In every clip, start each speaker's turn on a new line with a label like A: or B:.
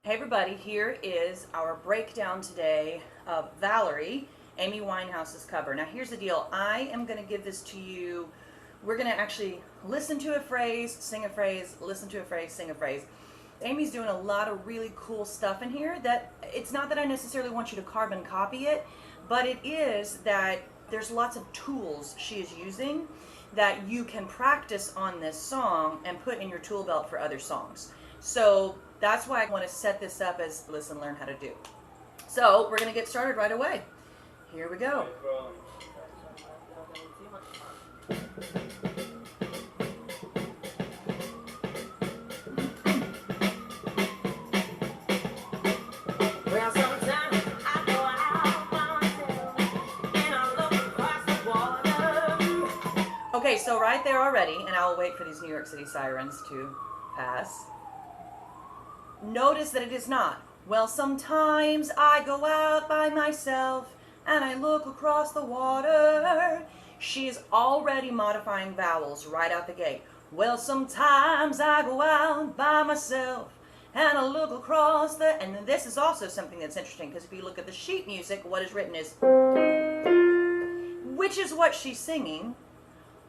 A: Hey everybody, here is our breakdown today of Valerie, Amy Winehouse's cover. Now here's the deal, I am going to give this to you, we're going to actually listen to a phrase, sing a phrase, listen to a phrase, sing a phrase. Amy's doing a lot of really cool stuff in here that, it's not that I necessarily want you to carbon copy it, but it is that there's lots of tools she is using that you can practice on this song and put in your tool belt for other songs. So that's why I want to set this up as listen, learn how to do. So we're going to get started right away. Here we go. Okay, so right there already, and I'll wait for these New York City sirens to pass. Notice that it is not, well, sometimes I go out by myself and I look across the water. She is already modifying vowels right out the gate. Well, sometimes I go out by myself and I look across the, and this is also something that's interesting because if you look at the sheet music, what is written is, which is what she's singing,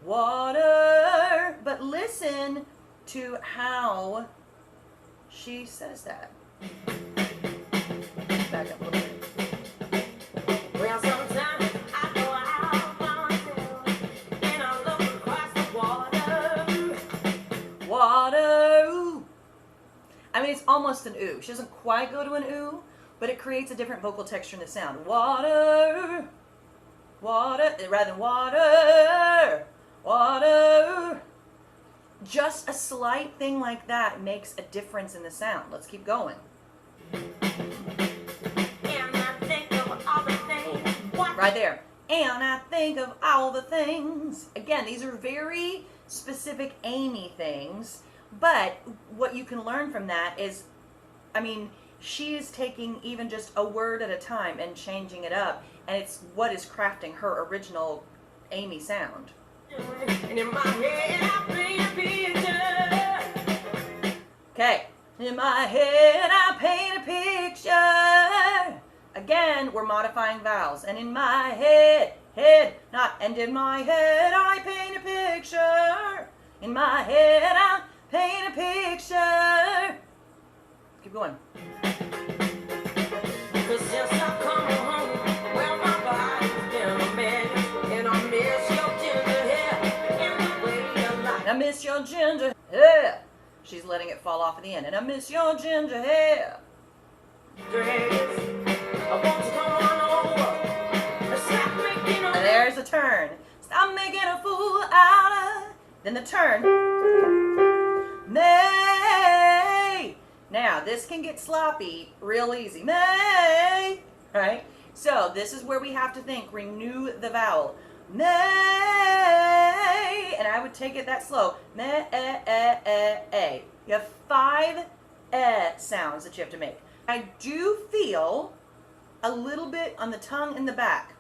A: water. But listen to how she says that. Back up a little bit. Well, sometimes I go out by myself and I look across the water. Water. Ooh. I mean, it's almost an ooh. She doesn't quite go to an ooh, but it creates a different vocal texture in the sound. Water. Water. Rather than water. Water. Just a slight thing like that makes a difference in the sound. Let's keep going. And I think of all the things. Right there. And I think of all the things. Again, these are very specific Amy things, but what you can learn from that is, I mean, she is taking even just a word at a time and changing it up, and it's what is crafting her original Amy sound. And in my head I paint a picture. Okay. In my head I paint a picture. Again, we're modifying vowels. And in my head, and in my head I paint a picture. In my head I paint a picture. Keep going. I miss your ginger hair. She's letting it fall off at the end. And I miss your ginger hair. And there's a turn. Stop making a fool out of. Then the turn. May. Now this can get sloppy real easy. May. Right? So this is where we have to think. Renew the vowel. May, and I would take it that slow. May, You have 5 sounds that you have to make. I do feel a little bit on the tongue in the back.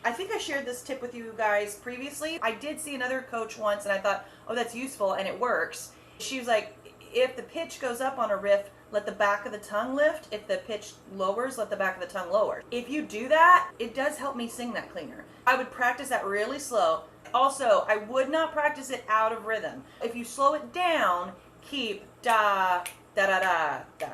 A: I think I shared this tip with you guys previously. I did see another coach once and I thought, oh, that's useful, and it works. She was like, if the pitch goes up on a riff, let the back of the tongue lift. If the pitch lowers, let the back of the tongue lower. If you do that, it does help me sing that cleaner. I would practice that really slow. Also, I would not practice it out of rhythm. If you slow it down, keep da, da da da, da,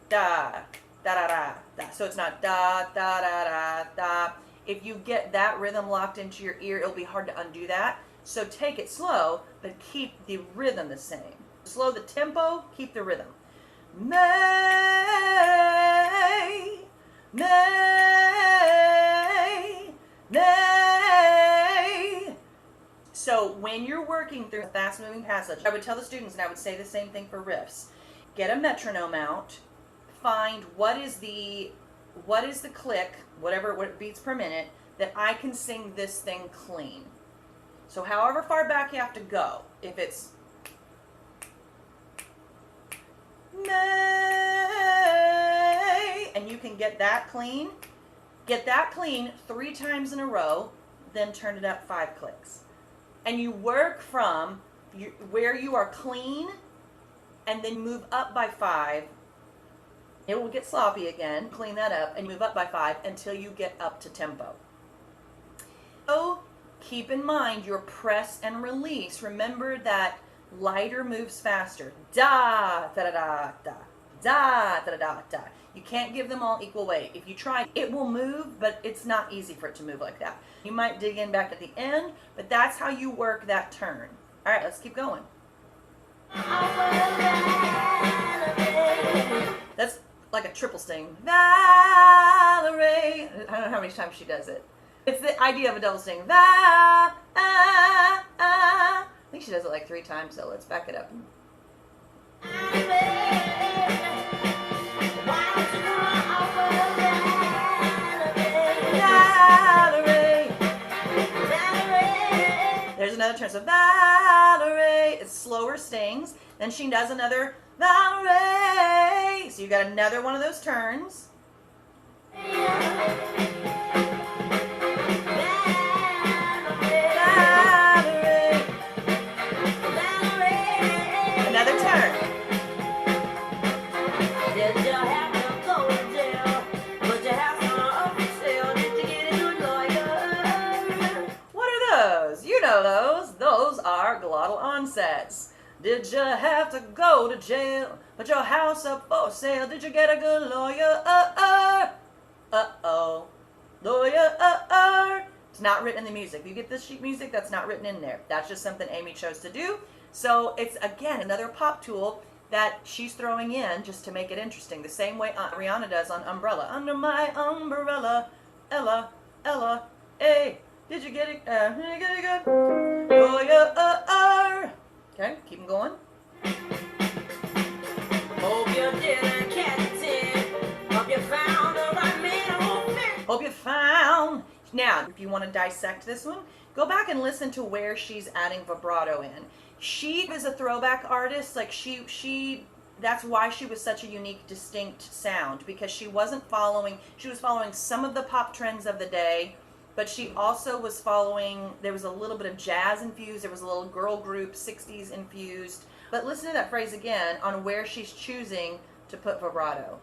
A: da, da da da, da. So it's not da, da da da, da. If you get that rhythm locked into your ear, it'll be hard to undo that. So take it slow, but keep the rhythm the same. Slow the tempo, keep the rhythm. May, May, May. So when you're working through a fast-moving passage, I would tell the students, and I would say the same thing for riffs, get a metronome out, find what is the click, what beats per minute, that I can sing this thing clean. So however far back you have to go, if it's May, and you can get that clean 3 times in a row, then turn it up 5 clicks. And you work from where you are clean and then move up by 5
B: It will get sloppy again. Clean that up and move up by 5 until you get up to tempo. So keep in mind your press and release. Remember that lighter moves faster. Da da da da da da da da da. You can't give them all equal weight. If you try, it will move, but it's not easy for it to move like that. You might dig in back at the end, but that's how you work that turn. All right, let's keep going. That's like a triple sting. Valerie. I don't know how many times she does it. It's the idea of a double sting. I think she does it like 3 times, so let's back it up. Valerie. There's another turn. So Valerie. It's slower stings. Then she does another Valerie. So you got another one of those turns. Another turn. Did you have to go to jail? But you have some up for sale. Did you get a good lawyer? What are those? You know those. Those are glottal onsets. Did you have to go to jail? But your house up for sale. Did you get a good lawyer? Uh-oh. Lawyer, It's not written in the music. If you get this sheet music, that's not written in there. That's just something Amy chose to do. So it's, again, another pop tool that she's throwing in just to make it interesting. The same way Rihanna does on Umbrella. Under my umbrella, Ella, hey, did you get it? Did you get it good? Lawyer, Okay, keep them going. Hope you didn't catch it. Hope you found the right man. Hope you found. Now, if you want to dissect this one, go back and listen to where she's adding vibrato in. She is a throwback artist. Like that's why she was such a unique, distinct sound, because she was following some of the pop trends of the day, but she also was following, there was a little bit of jazz infused, there was a little girl group, 60s infused. But listen to that phrase again on where she's choosing to put vibrato.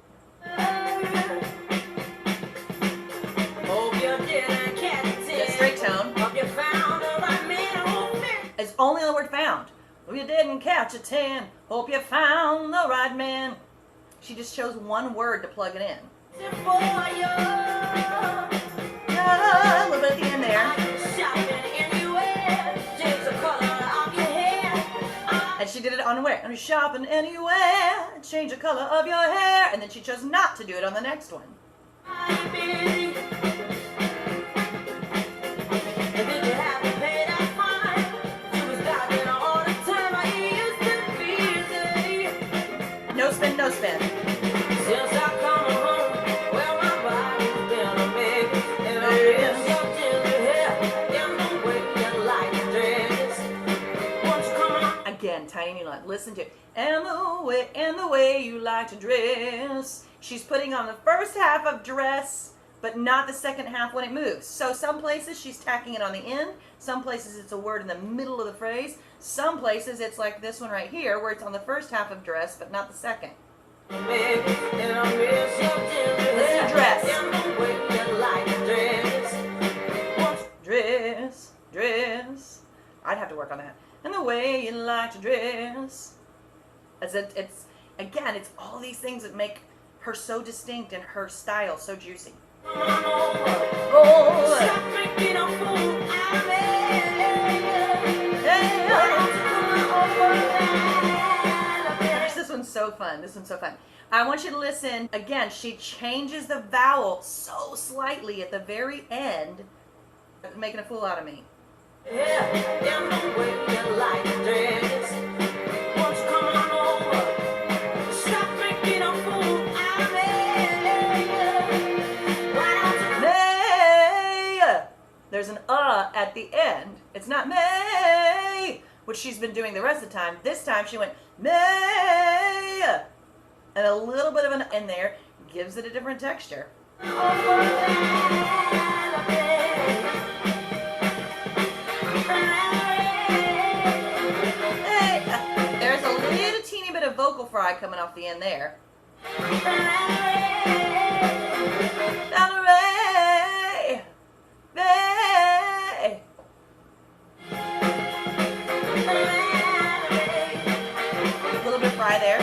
B: Hope you didn't catch it. Straight tone. Hope you found the right man. It's only the word found. Hope you didn't catch a 10. Hope you found the right man. She just chose one word to plug it in. A little bit at the end there. And she did it on where? I'm shopping anywhere. Change the color of your hair. And then she chose not to do it on the next one. No spin, no spin. Since I come home, well, my body's been a big, and I'm in your ginger hair, in the way you like to dress. Won't you come on? Again, tiny line. Listen to it. And the way you like to dress. She's putting on the first half of dress, but not the second half when it moves. So some places she's tacking it on the end. Some places it's a word in the middle of the phrase. Some places it's like this one right here, where it's on the first half of dress, but not the second. Listen to dress. Dress. I'd have to work on that. And the way you like to dress. It's again, it's all these things that make her so distinct and her style so juicy. This one's so fun. I want you to listen. Again, she changes the vowel so slightly at the very end, making a fool out of me. There's an at the end. It's not May, which she's been doing the rest of the time. This time she went May, and a little bit of an in there gives it a different texture. There's a little teeny bit of vocal fry coming off the end there. Valerie, Valerie. A little bit fry there.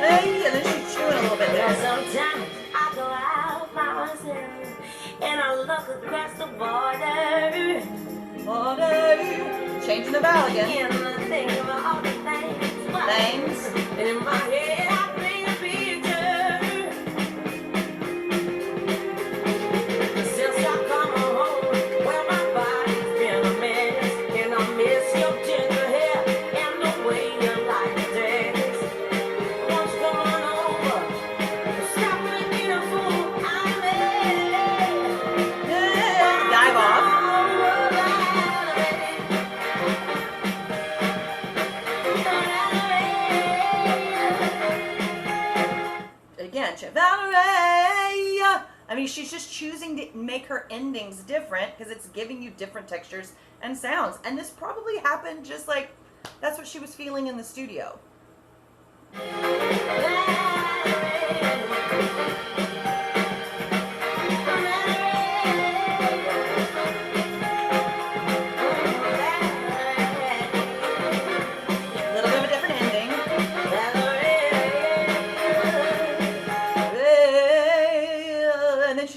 B: And then she's chewing a little bit there.
A: Sometimes I go out by myself and I look across the water.
B: Water. Changing the vowel again.
A: And I think about all the things.
B: Things.
A: And in my head I paint a picture. Since I come home, well my body's been a mess. And I miss your ginger hair and the way you like to dance. Won't you come on over? Stop making a fool out of me.
B: Dive off. Again, Valerie. I mean, she's just choosing to make her endings different because it's giving you different textures and sounds. And this probably happened just like that's what she was feeling in the studio.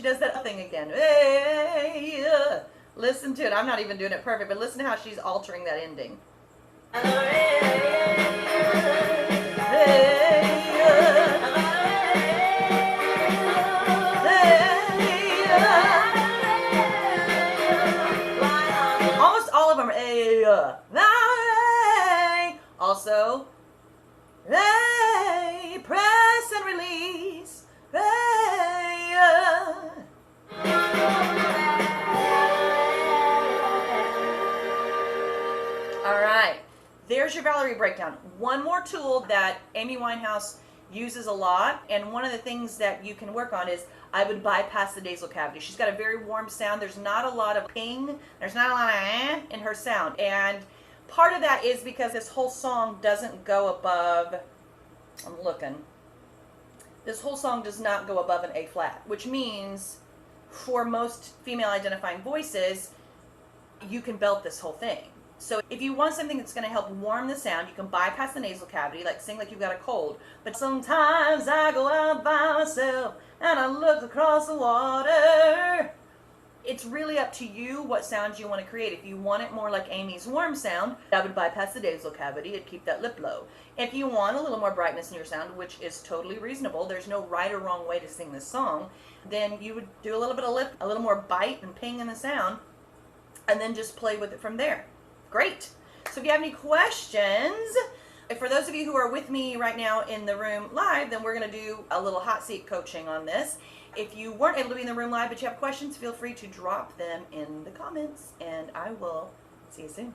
B: Does that thing again. Hey, listen to it. I'm not even doing it perfect, but listen to how she's altering that ending. Almost all of them are also press and release. All right, there's your Valerie breakdown. One more tool that Amy Winehouse uses a lot, and one of the things that you can work on is I would bypass the nasal cavity. She's got a very warm sound. There's not a lot of ping. There's not a lot of in her sound, and part of that is because this whole song doesn't go above, I'm looking, this whole song does not go above an A flat, which means for most female identifying voices, you can belt this whole thing. So if you want something that's going to help warm the sound, you can bypass the nasal cavity, like sing like you've got a cold. But sometimes I go out by myself and I look across the water. It's really up to you what sounds you want to create. If you want it more like Amy's warm sound, I would bypass the nasal cavity and keep that lip low. If you want a little more brightness in your sound, which is totally reasonable, there's no right or wrong way to sing this song, then you would do a little bit of lip, a little more bite and ping in the sound, and then just play with it from there. Great. So if you have any questions, for those of you who are with me right now in the room live, then we're going to do a little hot seat coaching on this. If you weren't able to be in the room live but you have questions, feel free to drop them in the comments, and I will see you soon.